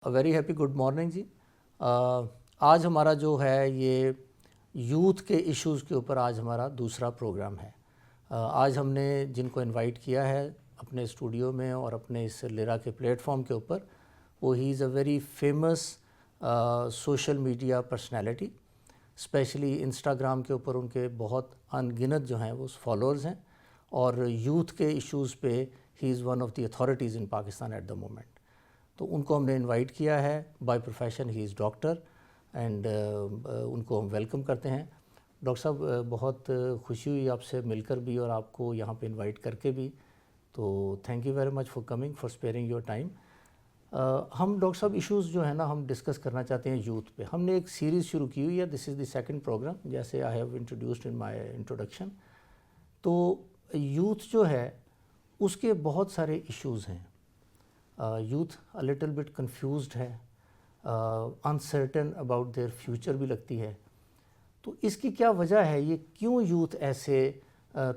Very happy good morning جی. آج ہمارا جو ہے یہ یوتھ کے ایشوز کے اوپر آج ہمارا دوسرا پروگرام ہے. آج ہم نے جن کو انوائٹ کیا ہے اپنے اسٹوڈیو میں اور اپنے اس لیرا کے پلیٹ فارم کے اوپر، وہ he is a very famous social media personality. Specially Instagram کے اوپر ان کے بہت ان گنت جو ہیں وہ فالوورز ہیں، اور یوتھ کے ایشوز پہ he is one of the authorities in Pakistan at the moment. تو ان کو ہم نے انوائٹ کیا ہے. By profession he is doctor, and ان کو ہم ویلکم کرتے ہیں. ڈاکٹر صاحب، بہت خوشی ہوئی آپ سے مل کر بھی اور آپ کو یہاں پہ انوائٹ کر کے بھی. تو thank you very much for coming, for sparing your time. ہم ڈاکٹر صاحب ایشوز جو ہیں نا ہم ڈسکس کرنا چاہتے ہیں یوتھ پہ. ہم نے ایک سیریز شروع کی ہوئی ہے، this is the second programme, جیسے I have introduced in my introduction. تو یوتھ جو ہے اس کے بہت سارے ایشوز ہیں. Youth a little bit confused ہے، uncertain about their future بھی لگتی ہے. تو اس کی کیا وجہ ہے؟ یہ کیوں یوتھ ایسے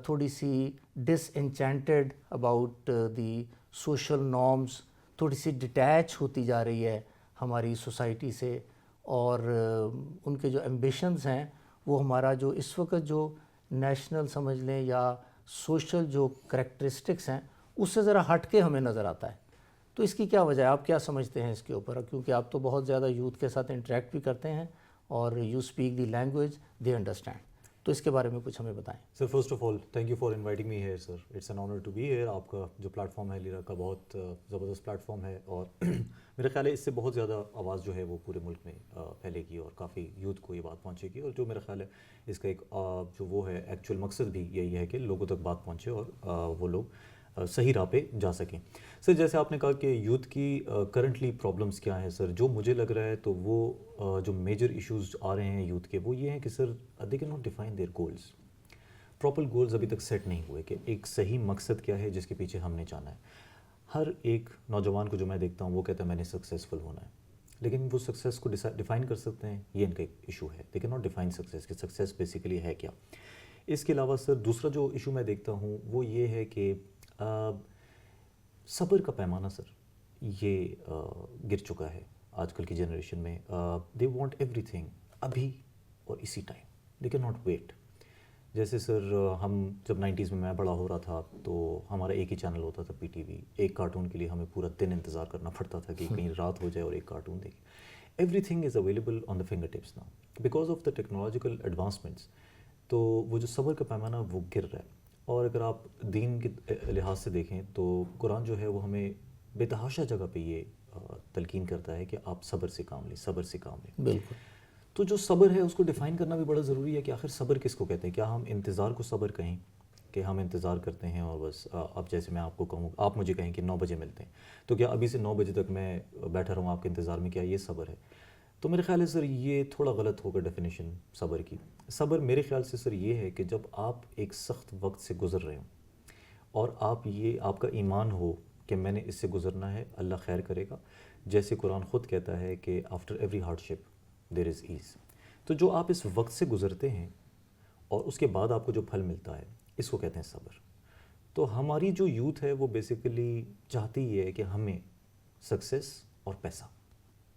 تھوڑی سی ڈس انچینٹڈ اباؤٹ دی سوشل نارمز، تھوڑی سی ڈیٹیچ ہوتی جا رہی ہے ہماری سوسائٹی سے، اور ان کے جو ایمبیشنز ہیں وہ ہمارا جو اس وقت جو نیشنل سمجھ لیں یا سوشل جو کریکٹرسٹکس ہیں اس سے ذرا ہٹ کے ہمیں نظر آتا ہے. تو اس کی کیا وجہ ہے؟ آپ کیا سمجھتے ہیں اس کے اوپر؟ کیونکہ آپ تو بہت زیادہ یوتھ کے ساتھ انٹریکٹ بھی کرتے ہیں اور you speak the language they understand. تو اس کے بارے میں کچھ ہمیں بتائیں. Sir first of all thank you for inviting me here sir. It's an honour to be here. آپ کا جو پلیٹ فارم ہے لیرا کا بہت زبردست پلیٹ فارم ہے، اور میرا خیال ہے اس سے بہت زیادہ آواز جو ہے وہ پورے ملک میں پھیلے گی اور کافی یوتھ کو یہ بات پہنچے گی. اور جو میرا خیال ہے اس کا ایک جو وہ ہے ایکچوئل مقصد بھی یہی ہے کہ لوگوں تک بات پہنچے اور وہ لوگ صحیح راہ پہ جا سکیں. سر جیسے آپ نے کہا کہ یوتھ کی کرنٹلی پرابلمس کیا ہیں، سر جو مجھے لگ رہا ہے تو وہ جو میجر ایشوز آ رہے ہیں یوتھ کے وہ یہ ہیں کہ sir they can not define their goals. Proper goals ابھی تک سیٹ نہیں ہوئے کہ ایک صحیح مقصد کیا ہے جس کے پیچھے ہم نے جانا ہے. ہر ایک نوجوان کو جو میں دیکھتا ہوں وہ کہتا ہے میں نے سکسیزفل ہونا ہے، لیکن وہ سکسیز کو ڈیفائن کر سکتے ہیں؟ یہ ان کا ایک ایشو ہے. They can not define success کہ سکسیز بیسیکلی ہے کیا. اس کے علاوہ سر دوسرا جو ایشو میں دیکھتا ہوں وہ یہ ہے کہ صبر کا پیمانہ سر یہ گر چکا ہے آج کل کی جنریشن میں. دے وانٹ ایوری تھنگ ابھی اور اسی time, they can not wait. جیسے سر ہم جب 90s میں بڑا ہو رہا تھا تو ہمارا ایک ہی چینل ہوتا تھا پی ٹی وی. ایک کارٹون کے لیے ہمیں پورا دن انتظار کرنا پڑتا تھا کہ کہیں رات ہو جائے اور ایک کارٹون دیکھیں. Every thing is available on the finger tips now because of the technological advancements. تو وہ جو صبر کا پیمانہ وہ گر رہا ہے. اور اگر آپ دین کے لحاظ سے دیکھیں تو قرآن جو ہے وہ ہمیں بے تحاشا جگہ پہ یہ تلقین کرتا ہے کہ آپ صبر سے کام لیں، صبر سے کام لیں. بالکل. تو جو صبر ہے اس کو ڈیفائن کرنا بھی بڑا ضروری ہے کہ آخر صبر کس کو کہتے ہیں. کیا ہم انتظار کو صبر کہیں کہ ہم انتظار کرتے ہیں اور بس اب جیسے میں آپ کو کہوں، آپ مجھے کہیں کہ 9 بجے ملتے ہیں، تو کیا ابھی سے 9 بجے تک میں بیٹھا رہوں آپ کے انتظار میں؟ کیا یہ صبر ہے؟ تو میرے خیال ہے سر یہ تھوڑا غلط ہوگا ڈیفینیشن صبر کی. صبر میرے خیال سے سر یہ ہے کہ جب آپ ایک سخت وقت سے گزر رہے ہوں اور آپ کا ایمان ہو کہ میں نے اس سے گزرنا ہے، اللہ خیر کرے گا. جیسے قرآن خود کہتا ہے کہ after every hard ship there is as. تو جو آپ اس وقت سے گزرتے ہیں اور اس کے بعد آپ کو جو پھل ملتا ہے اس کو کہتے ہیں صبر. تو ہماری جو یوتھ ہے وہ بیسیکلی چاہتی ہے کہ ہمیں سکسیس اور پیسہ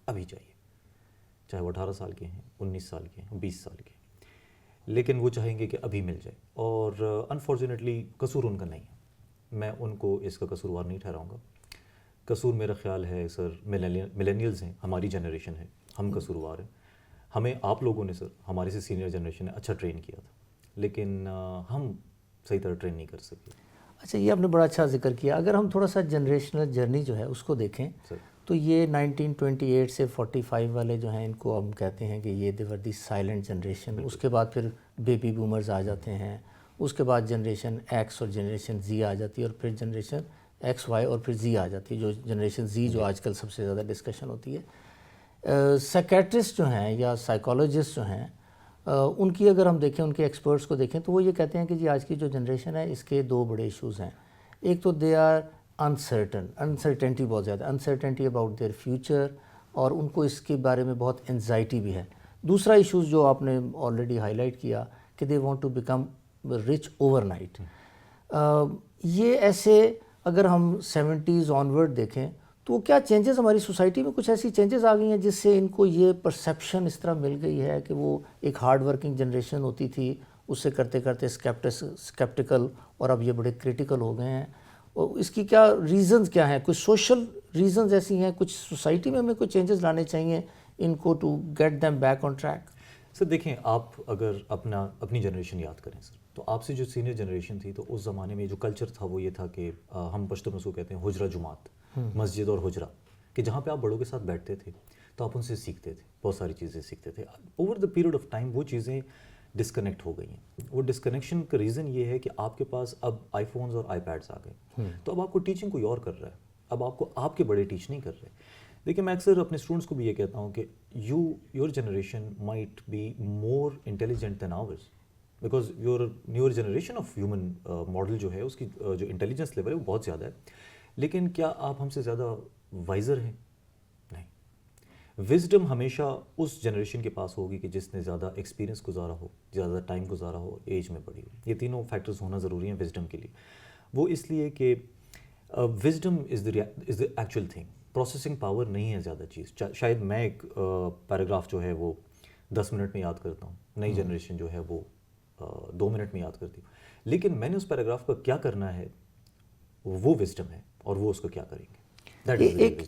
ابھی چاہیے، چاہے وہ 18 سال کے ہیں، 19 سال کے ہیں، 20 سال کے ہیں، لیکن وہ چاہیں گے کہ ابھی مل جائے. اور انفارچونیٹلی قصور ان کا نہیں ہے. میں ان کو اس کا قصوروار نہیں ٹھہراؤں گا. قصور میرا خیال ہے سر ملینیلز ہیں، ہماری جنریشن ہے، ہم قصوروار ہیں. ہمیں آپ لوگوں نے سر، ہمارے سے سینئر جنریشن نے اچھا ٹرین کیا تھا، لیکن ہم صحیح طرح ٹرین نہیں کر سکے. اچھا، یہ آپ نے بڑا اچھا ذکر کیا. اگر ہم تھوڑا سا جنریشنل جرنی جو ہے اس کو دیکھیں تو یہ 1928 سے 45 والے جو ہیں ان کو ہم کہتے ہیں کہ یہ دیور دی سائلنٹ جنریشن. اس کے بعد پھر بیبی بومرز آ جاتے ہیں، اس کے بعد جنریشن ایکس اور جنریشن زی آ جاتی ہے، اور پھر جنریشن ایکس وائی اور پھر زی آ جاتی ہے، جو جنریشن زی جو آج کل سب سے زیادہ ڈسکشن ہوتی ہے. سائیکیٹرسٹ جو ہیں یا سائیکالوجسٹ جو ہیں ان کی اگر ہم دیکھیں، ان کے ایکسپرٹس کو دیکھیں تو وہ یہ کہتے ہیں کہ جی آج کی جو جنریشن ہے اس کے 2 بڑے ایشوز ہیں. ایک تو دے آر انسرٹنٹی، بہت زیادہ انسرٹنٹی اباؤٹ دیئر فیوچر، اور ان کو اس کے بارے میں بہت انزائٹی بھی ہے. دوسرا ایشوز جو آپ نے آلریڈی ہائی لائٹ کیا کہ they want to become rich overnight. یہ ایسے اگر ہم 70s آنورڈ دیکھیں تو کیا چینجز ہماری سوسائٹی میں کچھ ایسی چینجز آ گئی ہیں جس سے ان کو یہ پرسیپشن اس طرح مل گئی ہے کہ وہ ایک ہارڈ ورکنگ جنریشن ہوتی تھی, اس سے کرتے کرتے اسکیپٹیکل, اور اب یہ بڑے کریٹیکل ہو گئے ہیں. اور اس کی کیا ریزنز کیا ہیں؟ کچھ سوشل ریزنز ایسی ہیں, کچھ سوسائٹی میں ہمیں کوئی چینجز لانے چاہیے ان کو to get them back on track? Sir دیکھیں, آپ اگر اپنی جنریشن یاد کریں سر, تو آپ سے جو سینئر جنریشن تھی, تو اس زمانے میں جو کلچر تھا وہ یہ تھا کہ ہم پشتو میں اس کو کہتے ہیں حجرہ جماعت, مسجد اور حجرہ, کہ جہاں پہ آپ بڑوں کے ساتھ بیٹھتے تھے تو آپ ان سے سیکھتے تھے, بہت ساری چیزیں سیکھتے تھے. Over the period of time وہ چیزیں ڈسکنیکٹ ہو گئی ہیں. وہ ڈسکنیکشن کا ریزن یہ ہے کہ آپ کے پاس اب آئی فونز اور آئی پیڈس آ گئے, تو اب آپ کو ٹیچنگ کوئی اور کر رہا ہے, اب آپ کو آپ کے بڑے ٹیچ نہیں کر رہے. دیکھیں, میں اکثر اپنے اسٹوڈنٹس کو بھی یہ کہتا ہوں کہ your generation might be more intelligent than ours, because your newer generation of human model جو ہے اس کی جو انٹیلیجنس لیول ہے وہ بہت زیادہ ہے. لیکن کیا آپ ہم سے زیادہ وائزر ہیں؟ نہیں. وزڈم ہمیشہ اس جنریشن کے پاس ہوگی کہ جس نے زیادہ ایکسپیرینس گزارا ہو, زیادہ ٹائم گزارا ہو, ایج میں بڑھی ہو. یہ تینوں فیکٹرز ہونا ضروری ہیں وزڈم کے لیے. وہ اس لیے کہ wisdom is the actual thing, processing power نہیں ہے زیادہ چیز. شاید میں ایک پیراگراف جو ہے وہ 10 منٹ میں یاد کرتا ہوں, نئی جنریشن جو ہے وہ 2 منٹ میں یاد کرتی ہوں, لیکن میں نے اس پیراگراف کا کیا کرنا ہے وہ وزڈم ہے, اور وہ اس کو کیا کریں گے.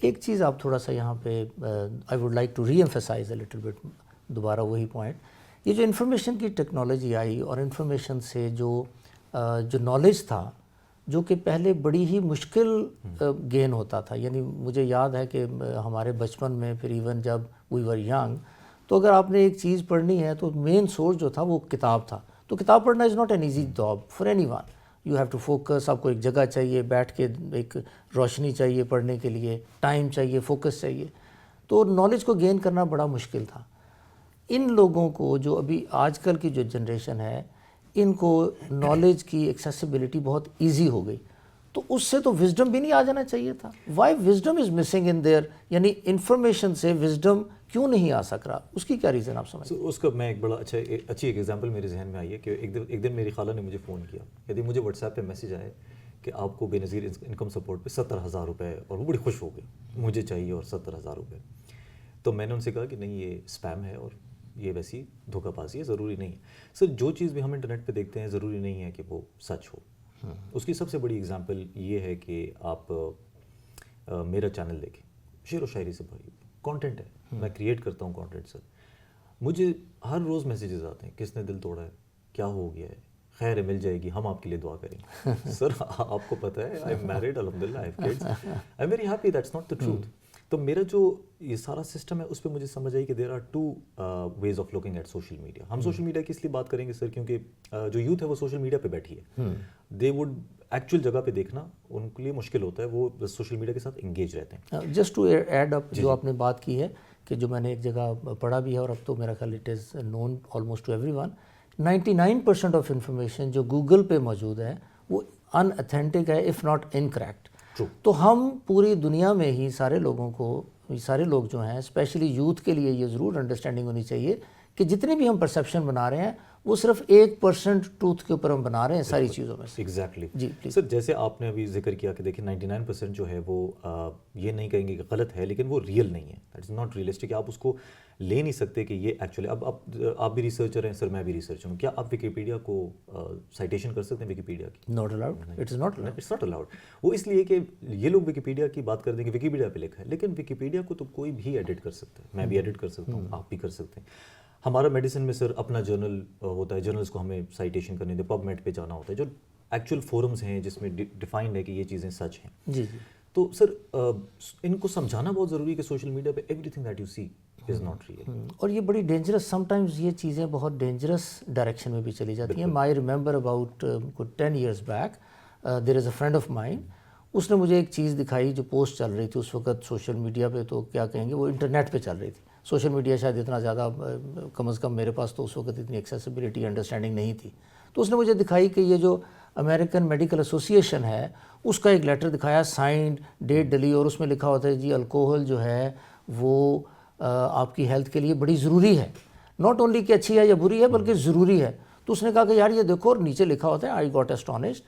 ایک چیز آپ تھوڑا سا یہاں پہ I would like to reemphasise a little bit, دوبارہ وہی پوائنٹ, یہ جو انفارمیشن کی ٹیکنالوجی آئی اور انفارمیشن سے جو نالج تھا, جو کہ پہلے بڑی ہی مشکل گین ہوتا تھا. یعنی مجھے یاد ہے کہ ہمارے بچپن میں, پھر ایون جب وی ور ینگ, تو اگر آپ نے ایک چیز پڑھنی ہے تو مین سورس جو تھا وہ کتاب تھا. تو کتاب پڑھنا is not an easy job for anyone. You have to focus, آپ کو ایک جگہ چاہیے, بیٹھ کے ایک روشنی چاہیے پڑھنے کے لیے, ٹائم چاہیے, فوکس چاہیے. تو نالج کو گین کرنا بڑا مشکل تھا. ان لوگوں کو جو ابھی آج کل کی جو جنریشن ہے, ان کو نالج کی ایکسیسیبلٹی بہت ایزی ہو گئی, تو اس سے تو وزڈم بھی نہیں آ جانا چاہیے تھا. Why wisdom is missing in there? یعنی انفارمیشن سے وزڈم کیوں نہیں آ سک رہا, اس کی کیا ریزن آپ سمجھیں؟ اس کا میں ایک بڑا اچھی ایک ایگزامپل میرے ذہن میں آئی ہے کہ ایک دن میری خالہ نے مجھے فون کیا, کہتی مجھے واٹس ایپ پہ میسیج آئے کہ آپ کو بے نظیر انکم سپورٹ پہ 70,000 روپے, اور وہ بڑی خوش ہو گئی, مجھے چاہیے اور 70,000 روپے. تو میں نے ان سے کہا کہ نہیں, یہ اسپیم ہے اور یہ ویسی دھوکہ بازی ہے, ضروری نہیں ہے. سر, جو چیز بھی ہم انٹرنیٹ پہ دیکھتے ہیں ضروری نہیں ہے کہ وہ سچ ہو. اس کی سب سے بڑی اگزامپل یہ ہے کہ آپ میرا چینل دیکھیں, شعر و شاعری سے بھری کانٹینٹ ہے, میں کریٹ کرتا ہوں کانٹینٹ. سر, مجھے ہر روز میسیجز آتے ہیں, کس نے دل توڑا ہے, کیا ہو گیا ہے, خیر ہے, مل جائے گی, ہم آپ کے لیے دعا کریں گے. سر, آپ کو پتہ ہے آئی ایم میرڈ, الحمدللہ, I have kids, I am very happy, that's not the truth. تو میرا جو یہ سارا سسٹم ہے اس پہ مجھے سمجھ آئی کہ there are 2 ways of looking at social media. ہم سوشل میڈیا کی اس لیے بات کریں گے سر کیونکہ جو یوتھ ہے وہ سوشل میڈیا پہ بیٹھی ہے. دے وڈ ایکچوئل جگہ پہ دیکھنا ان کے لیے مشکل ہوتا ہے, وہ سوشل میڈیا کے ساتھ انگیج رہتے ہیں. جسٹ ٹو ایڈ اپ, جو آپ نے بات کی ہے کہ جو میں نے ایک جگہ پڑھا بھی ہے, اور اب تو میرا خیال it is known almost to everyone, 99% of information جو گوگل پہ موجود ہے وہ ان اتھینٹک ہے, اف ناٹ انکریکٹ. تو ہم پوری دنیا میں ہی سارے لوگ جو ہیں, اسپیشلی یوتھ کے لیے یہ ضرور انڈرسٹینڈنگ ہونی چاہیے کہ جتنے بھی ہم پرسیپشن بنا رہے ہیں وہ صرف 1% ٹروتھ کے اوپر ہم بنا رہے ہیں ساری چیزوں میں سے. ایگزیکٹلی. جی پلیز سر, جیسے آپ نے ابھی ذکر کیا کہ دیکھیں 99% جو ہے وہ یہ نہیں کہیں گے کہ غلط ہے, لیکن وہ ریئل نہیں ہے. That is not realistic. آپ اس کو لے نہیں سکتے کہ یہ ایکچولی. اب آپ بھی ریسرچر ہیں سر, میں بھی ریسرچر ہوں. کیا آپ وکیپیڈیا کو سائٹیشن کر سکتے ہیں وکیپیڈیا کی؟ Not allowed, it is not allowed. وہ اس لیے کہ یہ لوگ وکیپیڈیا کی بات کر دیں کہ وکیپیڈیا پہ لکھا ہے, لیکن وکیپیڈیا کو تو کوئی بھی ایڈٹ کر سکتا ہے. میں بھی ایڈٹ کر سکتا ہوں, آپ بھی کر سکتے ہیں. ہمارا میڈیسن میں سر اپنا جرنل ہوتا ہے, جرنلس کو ہمیں سائٹیشن کرنے دے, پب میڈ پہ جانا ہوتا ہے, جو ایکچوئل فورمز ہیں جس میں ڈیفائنڈ ہے کہ یہ چیزیں سچ ہیں. جی جی. تو سر ان کو سمجھانا بہت ضروری ہے کہ سوشل میڈیا پہ everything that you see is not real. اور یہ بڑی ڈینجرس, سم ٹائمز یہ چیزیں بہت ڈینجرس ڈائریکشن میں بھی چلی جاتی ہیں. I remember about 10 years back, there is a friend of mine, اس نے مجھے ایک چیز دکھائی جو پوسٹ چل رہی تھی اس وقت سوشل میڈیا پہ, تو کیا کہیں گے, وہ انٹرنیٹ پہ چل رہی تھی. سوشل میڈیا شاید اتنا زیادہ, کم از کم میرے پاس تو اس وقت اتنی ایکسیسیبلٹی انڈرسٹینڈنگ نہیں تھی. تو اس نے مجھے دکھائی کہ یہ جو امریکن میڈیکل ایسوسی ایشن ہے اس کا ایک لیٹر دکھایا, سائنڈ, ڈیٹ ڈلی, اور اس میں لکھا ہوتا ہے جی الکوہل جو ہے وہ آپ کی ہیلتھ کے لیے بڑی ضروری ہے, ناٹ اونلی کہ اچھی ہے یا بری ہے بلکہ ضروری ہے. تو اس نے کہا کہ یار یہ دیکھو, اور نیچے لکھا ہوتا ہے, I got astonished,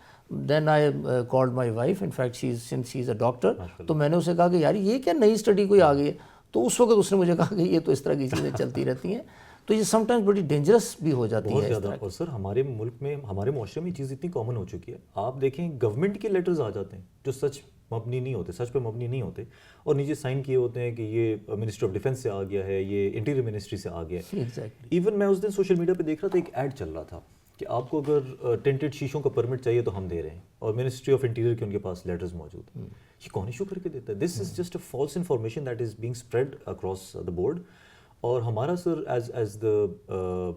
then I called my wife, in fact since she is a doctor, تو میں نے اسے کہا کہ یار یہ کیا نئی اسٹڈی کوئی آ گئی ہے، تو اس وقت اس نے مجھے کہا کہ یہ تو اس طرح کی چیزیں چلتی رہتی ہیں، تو یہ سم ٹائمز بڑی ڈینجرس بھی ہو جاتی ہے بہت اس زیادہ. طرح کی. اور سر ہمارے ملک میں ہمارے معاشرے میں یہ چیز اتنی کامن ہو چکی ہے، آپ دیکھیں گورنمنٹ کے لیٹرز آ جاتے ہیں جو سچ مبنی نہیں ہوتے، سچ پہ مبنی نہیں ہوتے، اور نیچے سائن کیے ہوتے ہیں کہ یہ منسٹری آف ڈیفینس سے آ گیا ہے، یہ انٹیریئر منسٹری سے آ گیا ہے. ایگزیکٹلی. ایون میں اس دن سوشل میڈیا پہ دیکھ رہا تھا، ایک ایڈ چل رہا تھا کہ آپ کو اگر ٹینٹڈ شیشوں کا پرمٹ چاہیے تو ہم دے رہے ہیں، اور منسٹری آف انٹیریئر کے ان کے پاس لیٹرز موجود ہیں. یہ کون ایشو کر کے دیتا ہے؟ This is just a false information that is being spread across the board. اور ہمارا sir as the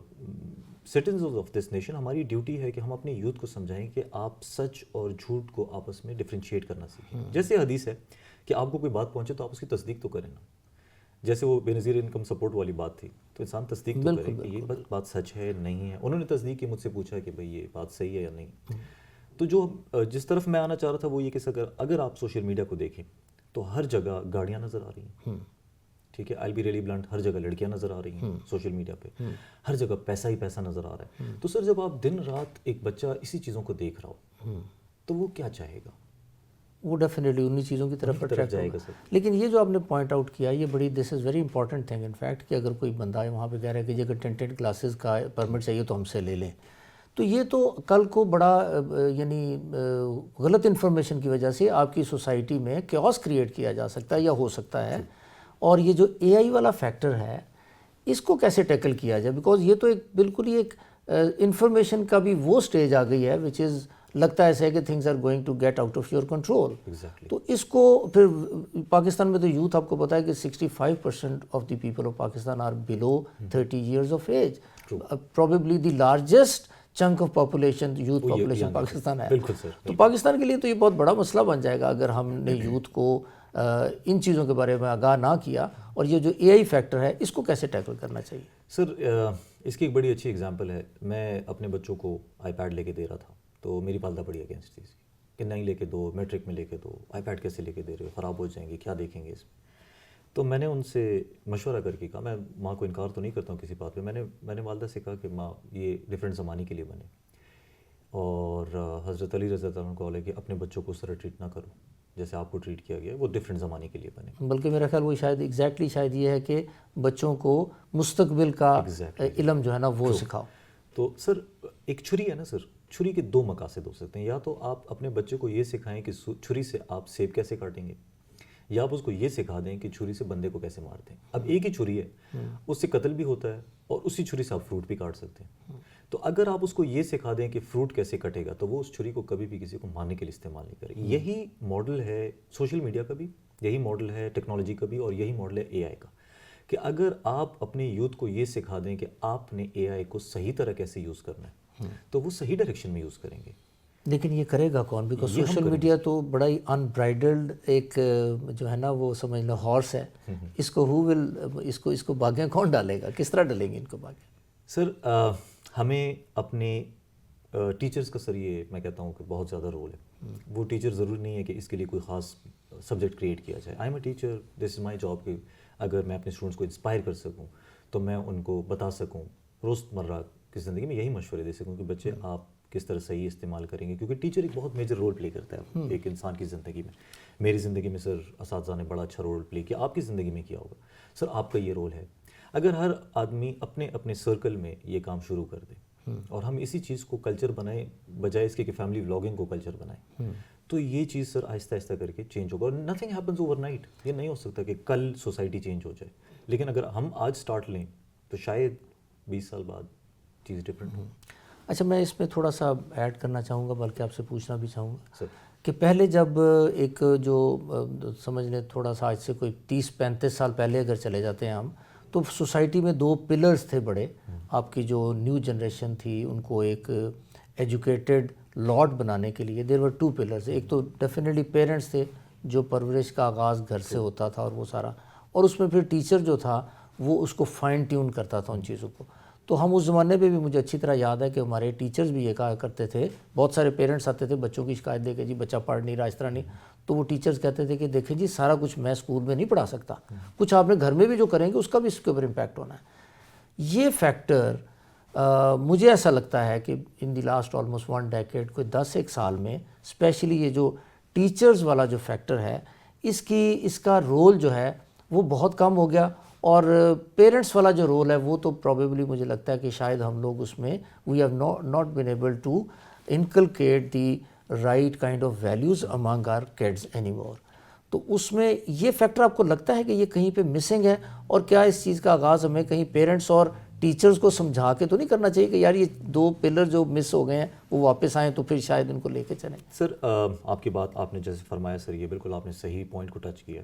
citizens of this nation ہماری ڈیوٹی ہے کہ ہم اپنے یوتھ کو سمجھائیں کہ آپ سچ اور جھوٹ کو آپس میں ڈفرینشیٹ کرنا سیکھیں. جیسے حدیث ہے کہ آپ کو کوئی بات پہنچے تو آپ اس کی تصدیق تو کریں نا. جیسے وہ بے نظیر انکم سپورٹ والی بات تھی، تو انسان تصدیق تو کرے کہ یہ بات سچ ہے نہیں ہے. انہوں نے تصدیق کی، مجھ سے پوچھا کہ بھائی یہ بات صحیح ہے یا نہیں. تو جو جس طرف میں آنا چاہ رہا تھا وہ یہ کہ اگر آپ سوشل میڈیا کو دیکھیں تو ہر جگہ گاڑیاں نظر آ رہی ہیں، ٹھیک ہے، آئی بی ریلی بلنٹ، ہر جگہ لڑکیاں نظر آ رہی ہیں سوشل میڈیا پہ، ہر جگہ پیسہ ہی پیسہ نظر آ رہا ہے. تو سر جب آپ دن رات ایک بچہ اسی چیزوں کو دیکھ رہا ہو تو وہ کیا چاہے گا؟ وہ ڈیفینیٹلی انہی چیزوں کی طرف اٹریکٹ جائے ہوگا. گا. سر لیکن یہ جو آپ نے پوائنٹ آؤٹ کیا یہ بڑی this is very important thing in fact کہ اگر کوئی بندہ ہے وہاں پہ کہہ رہا ہے کہ اگر ٹینٹڈ کلاسز کا پرمٹ چاہیے تو ہم سے لے لیں، تو یہ تو کل کو بڑا یعنی غلط انفارمیشن کی وجہ سے آپ کی سوسائٹی میں کیوس کریٹ کیا جا سکتا ہے یا ہو سکتا ہے. اور یہ جو اے آئی والا فیکٹر ہے اس کو کیسے ٹیکل کیا جائے؟ بیکاز یہ تو ایک بالکل ہی ایک انفارمیشن کا بھی وہ سٹیج آ گئی ہے وچ از لگتا ہے ایسے کہ things are going to get out of your control. تو اس کو پھر پاکستان میں تو یوتھ آپ کو پتا ہے کہ 65% of the people of Pakistan are below 30 years of age. Probably the largest chunk of population youth population Pakistan ہے. تو پاکستان کے لیے تو یہ بہت بڑا مسئلہ بن جائے گا اگر ہم نے یوتھ کو ان چیزوں کے بارے میں آگاہ نہ کیا. اور یہ جو اے آئی فیکٹر ہے اس کو کیسے ٹیکل کرنا چاہیے؟ سر اس کی ایک بڑی اچھی اگزامپل ہے. میں اپنے بچوں کو آئی پیڈ لے کے دے رہا تھا تو میری والدہ بڑی اگینسٹ تھی اس کی کہ نہیں لے کے دو، میٹرک میں لے کے دو، آئی پیڈ کیسے لے کے دے رہے ہو، خراب ہو جائیں گے، کیا دیکھیں گے اس میں. تو میں نے ان سے مشورہ کر کے کہا، میں ماں کو انکار تو نہیں کرتا ہوں کسی بات پہ، میں نے والدہ سے کہا کہ ماں یہ ڈفرینٹ زمانے کے لیے بنے، اور حضرت علی رضی اللہ عنہ کو ہے کہ اپنے بچوں کو اس طرح ٹریٹ نہ کرو جیسے آپ کو ٹریٹ کیا گیا، وہ ڈفرینٹ زمانے کے لیے بنے. بلکہ میرا خیال وہ شاید ایگزیکٹلی شاید یہ ہے کہ بچوں کو مستقبل کا علم جو ہے نا وہ سکھاؤ. تو سر ایک چھری ہے نا سر، چھری کے دو مقاصد ہو سکتے ہیں. یا تو آپ اپنے بچے کو یہ سکھائیں کہ چھری سے آپ سیب کیسے کاٹیں گے، یا آپ اس کو یہ سکھا دیں کہ چھری سے بندے کو کیسے مارتے ہیں. اب ایک ہی چھری ہے، اس سے قتل بھی ہوتا ہے اور اسی چھری سے آپ فروٹ بھی کاٹ سکتے ہیں. تو اگر آپ اس کو یہ سکھا دیں کہ فروٹ کیسے کٹے گا تو وہ اس چھری کو کبھی بھی کسی کو مارنے کے لیے استعمال نہیں کرے. یہی ماڈل ہے سوشل میڈیا کا بھی، یہی ماڈل ہے ٹیکنالوجی کا بھی، اور یہی ماڈل ہے اے آئی کا، کہ اگر آپ اپنے یوتھ کو یہ سکھا دیں کہ آپ نے اے آئی کو صحیح طرح کیسے یوز کرنا ہے تو وہ صحیح ڈائریکشن میں یوز کریں گے. لیکن یہ کرے گا کون؟ بیکاز سوشل میڈیا تو بڑا ہی انبرائڈلڈ ایک جو ہے نا وہ سمجھ لو ہارس ہے. اس کو ہو ول اس کو باغیں کون ڈالے گا؟ کس طرح ڈالیں گے ان کو باغیں؟ سر ہمیں اپنے ٹیچرز کا سر یہ میں کہتا ہوں کہ بہت زیادہ رول ہے. وہ ٹیچر ضروری نہیں ہے کہ اس کے لیے کوئی خاص سبجیکٹ کریٹ کیا جائے. I am a teacher, this is my job کہ اگر میں اپنے اسٹوڈنٹس کو انسپائر کر سکوں تو میں ان کو بتا سکوں روزمرہ کی زندگی میں یہی مشورے دے سکوں کہ بچے آپ کس طرح صحیح استعمال کریں گے، کیونکہ ٹیچر ایک بہت میجر رول پلے کرتا ہے ایک انسان کی زندگی میں. میری زندگی میں سر اساتذہ نے بڑا اچھا رول پلے کیا، آپ کی زندگی میں کیا ہوگا؟ سر آپ کا یہ رول ہے. اگر ہر آدمی اپنے اپنے سرکل میں یہ کام شروع کر دے اور ہم اسی چیز کو کلچر بنائیں بجائے اس کے کہ فیملی ولاگنگ کو کلچر بنائیں، تو یہ چیز سر آہستہ آہستہ کر کے چینج ہوگا. اور نتھنگ ہیپنز اوور نائٹ. یہ نہیں ہو سکتا کہ کل سوسائٹی چینج ہو جائے، لیکن اگر ہم آج سٹارٹ لیں تو شاید 20 سال بعد چیز ڈفرینٹ ہو. اچھا میں اس میں تھوڑا سا ایڈ کرنا چاہوں گا، بلکہ آپ سے پوچھنا بھی چاہوں گا کہ پہلے جب ایک جو سمجھ لیں تھوڑا سا آج سے کوئی 30-35 سال پہلے اگر چلے جاتے ہیں ہم، تو سوسائٹی میں 2 پلرز تھے بڑے. آپ کی جو نیو جنریشن تھی ان کو ایک ایجوکیٹڈ لاٹ بنانے کے لیے دیر ور 2 پلرز. ایک تو ڈیفینیٹلی پیرنٹس تھے جو پرورش کا آغاز گھر سے ہوتا تھا اور وہ سارا، اور اس میں پھر ٹیچر جو تھا وہ اس کو فائن ٹیون کرتا تھا ان چیزوں کو. تو ہم اس زمانے پہ بھی مجھے اچھی طرح یاد ہے کہ ہمارے ٹیچرز بھی یہ کہا کرتے تھے، بہت سارے پیرنٹس آتے تھے بچوں کی شکایت دے کے جی بچہ پڑھ نہیں رہا اس طرح نہیں، تو وہ ٹیچرز کہتے تھے کہ دیکھیں جی سارا کچھ میں اسکول میں نہیں پڑھا سکتا، کچھ آپ نے گھر میں بھی جو کریں گے اس کا بھی اس کے اوپر امپیکٹ ہونا ہے. یہ فیکٹر مجھے ایسا لگتا ہے کہ ان دی لاسٹ آلموسٹ 1 ڈیکیڈ کوئی 10 سال میں اسپیشلی یہ جو ٹیچرز والا جو فیکٹر ہے اس کا رول جو ہے وہ بہت کم ہو گیا، اور پیرنٹس والا جو رول ہے وہ تو پروبیبلی مجھے لگتا ہے کہ شاید ہم لوگ اس میں we have not been able to inculcate the right kind of values among our kids any more. تو اس میں یہ فیکٹر آپ کو لگتا ہے کہ یہ کہیں پہ مسنگ ہے، اور کیا اس چیز کا آغاز ہمیں کہیں پیرنٹس اور ٹیچرز کو سمجھا کے تو نہیں کرنا چاہیے کہ یار یہ 2 پلر جو مس ہو گئے ہیں وہ واپس آئیں تو پھر شاید ان کو لے کے چلیں؟ سر آپ کی بات آپ نے جیسے فرمایا سر، یہ بالکل آپ نے صحیح پوائنٹ کو ٹچ کیا.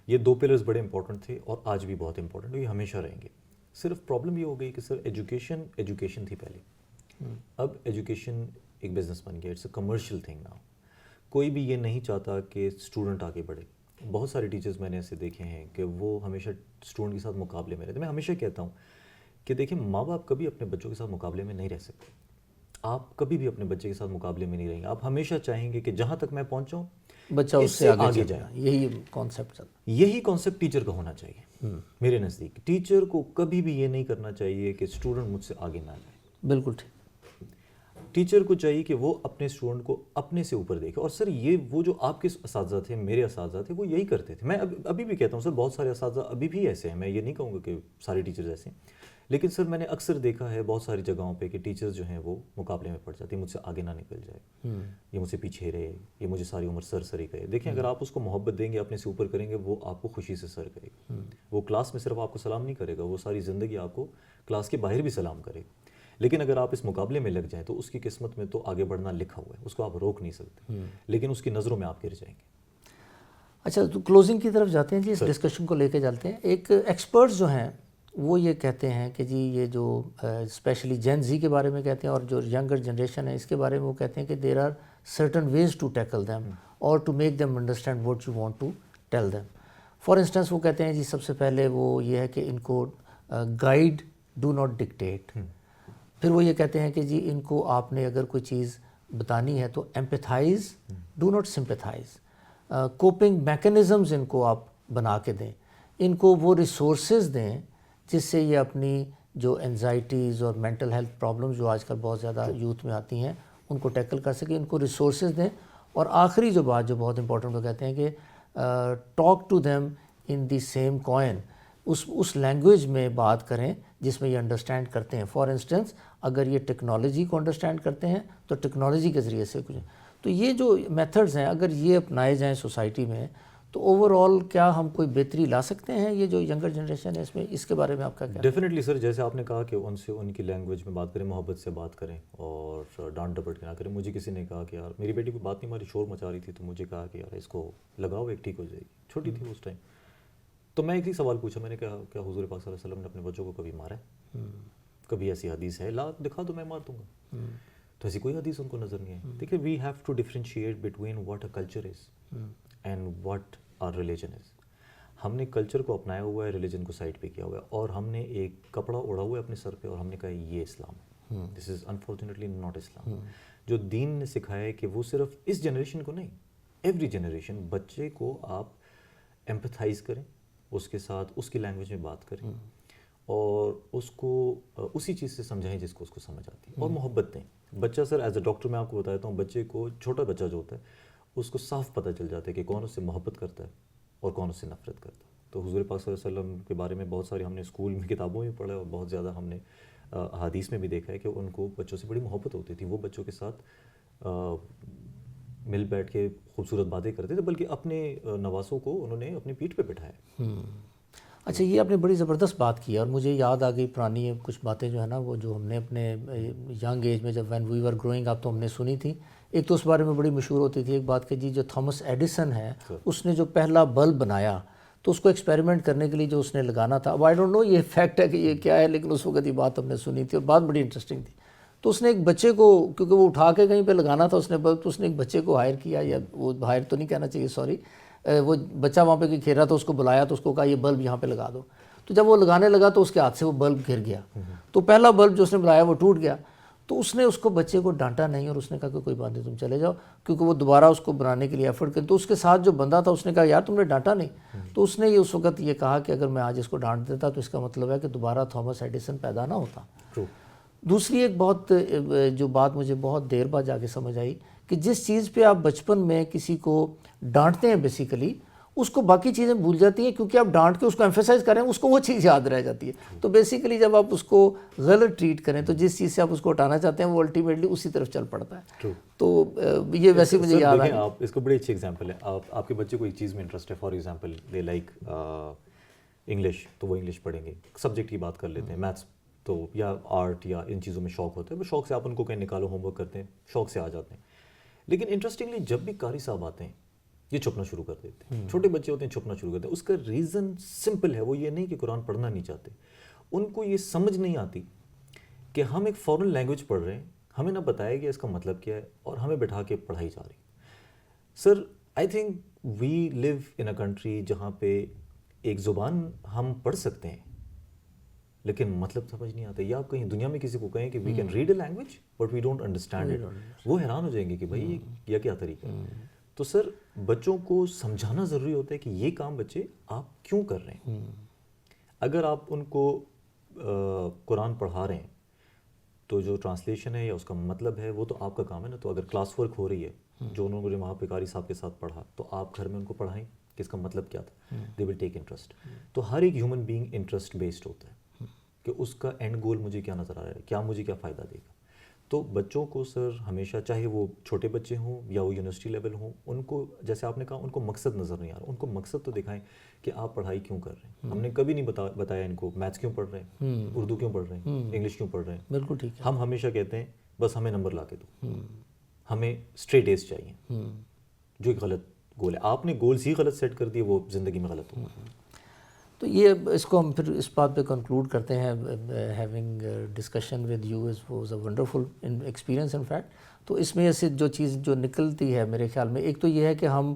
یہ 2 پلرز بڑے امپورٹنٹ تھے اور آج بھی بہت امپورٹنٹ ہے، یہ ہمیشہ رہیں گے. صرف پرابلم یہ ہو گئی کہ سر ایجوکیشن تھی پہلے، اب ایجوکیشن ایک بزنس بن گیا، it's a commercial thing now. کوئی بھی یہ نہیں چاہتا کہ اسٹوڈنٹ آگے بڑھے. بہت سارے ٹیچرز میں نے ایسے دیکھے ہیں کہ وہ ہمیشہ اسٹوڈنٹ کے ساتھ مقابلے میں رہتے. میں ہمیشہ کہتا ہوں کہ دیکھیں ماں باپ کبھی اپنے بچوں کے ساتھ مقابلے میں نہیں رہ سکتے. آپ کبھی بھی اپنے بچے کے ساتھ مقابلے میں نہیں رہیں گے. آپ ہمیشہ چاہیں گے کہ جہاں تک میں پہنچاؤں بچہ اس سے آگے جائے. یہی کانسیپٹ چلتا ہے. یہی کانسیپٹ ٹیچر کا ہونا چاہیے میرے نزدیک. ٹیچر کو کبھی بھی یہ نہیں کرنا چاہیے کہ اسٹوڈنٹ مجھ سے آگے نہ جائے. بالکل ٹھیک. ٹیچر کو چاہیے کہ وہ اپنے اسٹوڈنٹ کو اپنے سے اوپر دیکھے. اور سر یہ وہ جو آپ کے اساتذہ تھے، میرے اساتذہ تھے، وہ یہی کرتے تھے. میں ابھی بھی کہتا ہوں سر، بہت سارے اساتذہ ابھی بھی ایسے ہیں. میں یہ نہیں کہوں گا کہ سارے ٹیچرز ایسے ہیں، لیکن سر میں نے اکثر دیکھا ہے بہت ساری جگہوں پہ کہ ٹیچرز جو ہیں وہ مقابلے میں پڑ جاتے ہیں، مجھ سے آگے نہ نکل جائے، یہ مجھ سے پیچھے رہے، یہ مجھے ساری عمر سر ہی کرے. دیکھیں اگر آپ اس کو محبت دیں گے، اپنے سے اوپر کریں گے، وہ آپ کو خوشی سے سر کرے گا. وہ کلاس میں صرف آپ کو سلام نہیں کرے گا، وہ ساری زندگی آپ کو کلاس کے باہر بھی سلام کرے گا. لیکن اگر آپ اس مقابلے میں لگ جائیں تو اس کی قسمت میں تو آگے بڑھنا لکھا ہوا ہے، اس کو آپ روک نہیں سکتے، لیکن اس کی نظروں میں آپ گر جائیں گے. اچھا، تو کلوزنگ کی طرف جاتے ہیں جی، اس ڈسکشن کو لے کے چلتے ہیں. ایک ایکسپرٹس جو ہیں وہ یہ کہتے ہیں کہ جی یہ جو اسپیشلی جین زی کے بارے میں کہتے ہیں، اور جو ینگر جنریشن ہے اس کے بارے میں وہ کہتے ہیں کہ there are certain ways to tackle them اور to make them understand what you want to tell them. For instance وہ کہتے ہیں جی سب سے پہلے وہ یہ ہے کہ ان کو گائیڈ، ڈو ناٹ ڈکٹیٹ. پھر وہ یہ کہتے ہیں کہ جی ان کو آپ نے اگر کوئی چیز بتانی ہے تو ایمپیتھائز، ڈو ناٹ سمپیتھائز. کوپنگ میکنزمز ان کو آپ بنا کے دیں، ان کو وہ ریسورسز دیں جس سے یہ اپنی جو انزائٹیز اور مینٹل ہیلتھ پرابلمز جو آج کل بہت زیادہ یوتھ میں آتی ہیں ان کو ٹیکل کر سکیں. ان کو ریسورسز دیں. اور آخری جو بات جو بہت امپورٹنٹ وہ کہتے ہیں کہ talk to them in the same coin, اس لینگویج میں بات کریں جس میں یہ انڈرسٹینڈ کرتے ہیں. فار انسٹنس اگر یہ ٹیکنالوجی کو انڈرسٹینڈ کرتے ہیں تو ٹیکنالوجی کے ذریعے سے کچھ. تو یہ جو میتھڈز ہیں اگر یہ اپنائے جائیں سوسائٹی میں تو اوور آل کیا ہم کوئی بہتری لا سکتے ہیں؟ یہ جو ینگر جنریشن ہے اس کے بارے میں آپ کا کیا؟ ڈیفینیٹلی سر، جیسے آپ نے کہا کہ ان سے ان کی لینگویج میں بات کریں، محبت سے بات کریں اور ڈانٹ ڈپٹ کے نہ کریں. مجھے کسی نے کہا کہ یار میری بیٹی کو بات نہیں، ہماری شور مچا رہی تھی، تو مجھے کہا کہ یار اس کو لگاؤ، ایک ٹھیک ہو جائے گی. چھوٹی تھی اس ٹائم. تو میں ایک ہی سوال پوچھا، میں نے کہا کیا حضور پاک صلی اللہ علیہ وسلم نے اپنے بچوں کو کبھی مارا ہے؟ کبھی ایسی حدیث ہے لا دکھا دو میں مار دوں گا؟ تو ایسی کوئی حدیث ان کو نظر نہیں آئی. دیکھیے we have to differentiate between what a culture is and what our religion is. ہم نے کلچر کو اپنایا ہوا ہے، ریلیجن کو سائڈ پہ کیا ہوا ہے، اور ہم نے ایک کپڑا اوڑھا ہوا ہے اپنے سر پہ اور ہم نے کہا یہ اسلام ہے. دس از انفارچونیٹلی ناٹ اسلام. جو دین نے سکھایا ہے کہ وہ صرف اس جنریشن کو نہیں، ایوری جنریشن، بچے کو آپ ایمپیتھائز کریں، اس کے ساتھ اس کی لینگویج میں بات کریں اور اس کو اسی چیز سے سمجھائیں جس کو اس کو سمجھ آتی ہے، اور محبت دیں. بچہ سر ایز اے ڈاکٹر میں آپ کو بتاتا ہوں، بچے کو، چھوٹا بچہ جو ہوتا ہے اس کو صاف پتہ چل جاتا ہے کہ کون اس سے محبت کرتا ہے اور کون اس سے نفرت کرتا ہے. تو حضور پاک صلی اللہ علیہ وسلم کے بارے میں بہت ساری ہم نے اسکول میں کتابوں میں پڑھا ہے اور بہت زیادہ ہم نے احادیث میں بھی دیکھا ہے کہ ان کو بچوں سے بڑی محبت ہوتی تھی. وہ بچوں کے ساتھ مل بیٹھ کے خوبصورت باتیں کرتے تھے، بلکہ اپنے نواسوں کو انہوں نے اپنی پیٹھ پہ بٹھایا. اچھا، یہ آپ نے بڑی زبردست بات کی اور مجھے یاد آ گئی پرانی کچھ باتیں جو ہے نا وہ جو ہم نے اپنے ینگ ایج میں جب when we were growing up تو ہم نے سنی تھی. ایک تو اس بارے میں بڑی مشہور ہوتی تھی ایک بات کہ جی جو تھامس ایڈیسن ہے اس نے جو پہلا بلب بنایا تو اس کو ایکسپیریمنٹ کرنے کے لیے جو اس نے لگانا تھا، اب آئی ڈونٹ نو یہ فیکٹ ہے کہ یہ کیا ہے، لیکن اس وقت یہ بات ہم نے سنی تھی اور بات بڑی انٹرسٹنگ تھی. تو اس نے ایک بچے کو، کیونکہ وہ اٹھا کے کہیں پہ لگانا تھا اس نے بلب، تو اس نے ایک بچے کو ہائر کیا، یا وہ ہائر تو نہیں کہنا چاہیے، سوری، وہ بچہ وہاں پہ کوئی کھیل رہا تھا، اس کو بلایا تو اس کو کہا یہ بلب یہاں پہ لگا دو. تو جب وہ لگانے لگا تو اس کے ہاتھ سے وہ بلب گر گیا. تو پہلا بلب جو اس نے بلایا وہ ٹوٹ گیا. تو اس نے اس کو بچے کو ڈانٹا نہیں اور اس نے کہا کہ کوئی بات نہیں تم چلے جاؤ، کیونکہ وہ دوبارہ اس کو بنانے کے لیے ایفرٹ کرے. تو اس کے ساتھ جو بندہ تھا اس نے کہا یار تم نے ڈانٹا نہیں. تو اس نے یہ اس وقت یہ کہا کہ اگر میں آج اس کو ڈانٹ دیتا تو اس کا مطلب ہے کہ دوبارہ تھامس ایڈیسن پیدا نہ ہوتا. دوسری ایک بہت جو بات مجھے بہت دیر بعد جا کے سمجھ آئی کہ جس چیز پہ آپ بچپن میں کسی کو ڈانٹتے ہیں بیسیکلی اس کو باقی چیزیں بھول جاتی ہیں، کیونکہ آپ ڈانٹ کے اس کو ایمفیسائز کریں اس کو وہ چیز یاد رہ جاتی ہے. تو بیسیکلی جب آپ اس کو غلط ٹریٹ کریں تو جس چیز سے آپ اس کو ہٹانا چاہتے ہیں وہ الٹیمیٹلی اسی طرف چل پڑتا ہے. تو یہ ویسے مجھے یاد آیا. آپ اس کو بڑی اچھی ایگزامپل ہے. آپ کے بچے کو ایک چیز میں انٹرسٹ ہے، for example they like English, تو وہ انگلش پڑھیں گے. سبجیکٹ کی بات کر لیتے ہیں، میتھس تو یا آرٹ یا ان چیزوں میں شوق ہوتا ہے، وہ شوق سے آپ ان کو کہیں نکالو، ہوم ورک کرتے ہیں، شوق سے آ جاتے ہیں. لیکن انٹرسٹنگلی جب بھی قاری صاحب آتے ہیں یہ چھپنا شروع کر دیتے ہیں. چھوٹے بچے ہوتے ہیں چھپنا شروع کرتے ہیں. اس کا ریزن سمپل ہے، وہ یہ نہیں کہ قرآن پڑھنا نہیں چاہتے، ان کو یہ سمجھ نہیں آتی کہ ہم ایک فورن لینگویج پڑھ رہے ہیں، ہمیں نہ بتایا گیا اس کا مطلب کیا ہے اور ہمیں بٹھا کے پڑھائی جا رہی. سر I think we leave in a country جہاں پہ ایک زبان ہم پڑھ سکتے ہیں لیکن مطلب سمجھ نہیں آتا. یا آپ کہیں دنیا میں کسی کو کہیں کہ we can read a language but we don't understand it, وہ حیران ہو جائیں گے کہ بھائی یہ کیا طریقہ ہے. تو سر بچوں کو سمجھانا ضروری ہوتا ہے کہ یہ کام بچے آپ کیوں کر رہے ہیں. اگر آپ ان کو قرآن پڑھا رہے ہیں تو جو ٹرانسلیشن ہے یا اس کا مطلب ہے وہ تو آپ کا کام ہے نا. تو اگر کلاس ورک ہو رہی ہے جو انہوں نے وہاں پہ قاری صاحب کے ساتھ پڑھا تو آپ گھر میں ان کو پڑھائیں کہ اس کا مطلب کیا تھا. دے ول ٹیک انٹرسٹ. تو ہر ایک ہیومن بینگ انٹرسٹ بیسڈ ہوتا ہے کہ اس کا اینڈ گول مجھے کیا نظر آ رہا ہے، کیا مجھے کیا فائدہ دے گا. تو بچوں کو سر ہمیشہ، چاہے وہ چھوٹے بچے ہوں یا وہ یونیورسٹی لیول ہوں، ان کو جیسے آپ نے کہا ان کو مقصد نظر نہیں آ رہا. ان کو مقصد تو دکھائیں کہ آپ پڑھائی کیوں کر رہے ہیں. ہم نے کبھی نہیں بتایا ان کو میتھس کیوں پڑھ رہے ہیں، اردو کیوں پڑھ رہے ہیں، انگلش کیوں پڑھ رہے ہیں. بالکل ٹھیک ہے. ہم ہمیشہ کہتے ہیں بس ہمیں نمبر لا کے دو، ہمیں اسٹریٹ ایز چاہیے، جو ایک غلط گول ہے. آپ نے گولز ہی غلط سیٹ کر دیے، وہ زندگی میں غلط ہوگا. تو یہ اس کو ہم پھر اس بات پہ کنکلوڈ کرتے ہیں. Having discussion with you was a wonderful experience in fact. تو اس میں سے جو چیز جو نکلتی ہے میرے خیال میں، ایک تو یہ ہے کہ ہم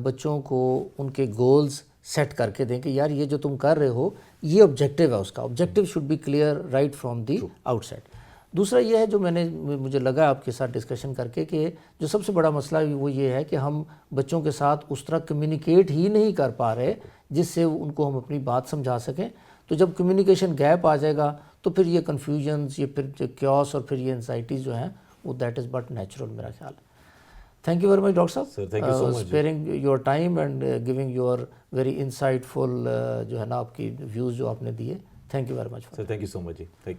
بچوں کو ان کے گولز سیٹ کر کے دیں کہ یار یہ جو تم کر رہے ہو یہ آبجیکٹیو ہے، اس کا objective should be clear right from the outside. دوسرا یہ ہے جو مجھے لگا آپ کے ساتھ ڈسکشن کر کے کہ جو سب سے بڑا مسئلہ وہ یہ ہے کہ ہم بچوں کے ساتھ اس طرح کمیونیکیٹ ہی نہیں کر پا رہے جس سے ان کو ہم اپنی بات سمجھا سکیں. تو جب کمیونیکیشن گیپ آ جائے گا تو پھر یہ کنفیوژنز، یہ پھر کیوس اور پھر یہ انزائٹیز جو ہیں وہ دیٹ از بٹ نیچرل میرا خیال ہے. Thank you very much doctor صاحب، sparing your time and giving your very insightful جو ہے نا آپ کی ویوز جو آپ نے دیے. Thank you very much. Sir thank you so much ji. Thank you.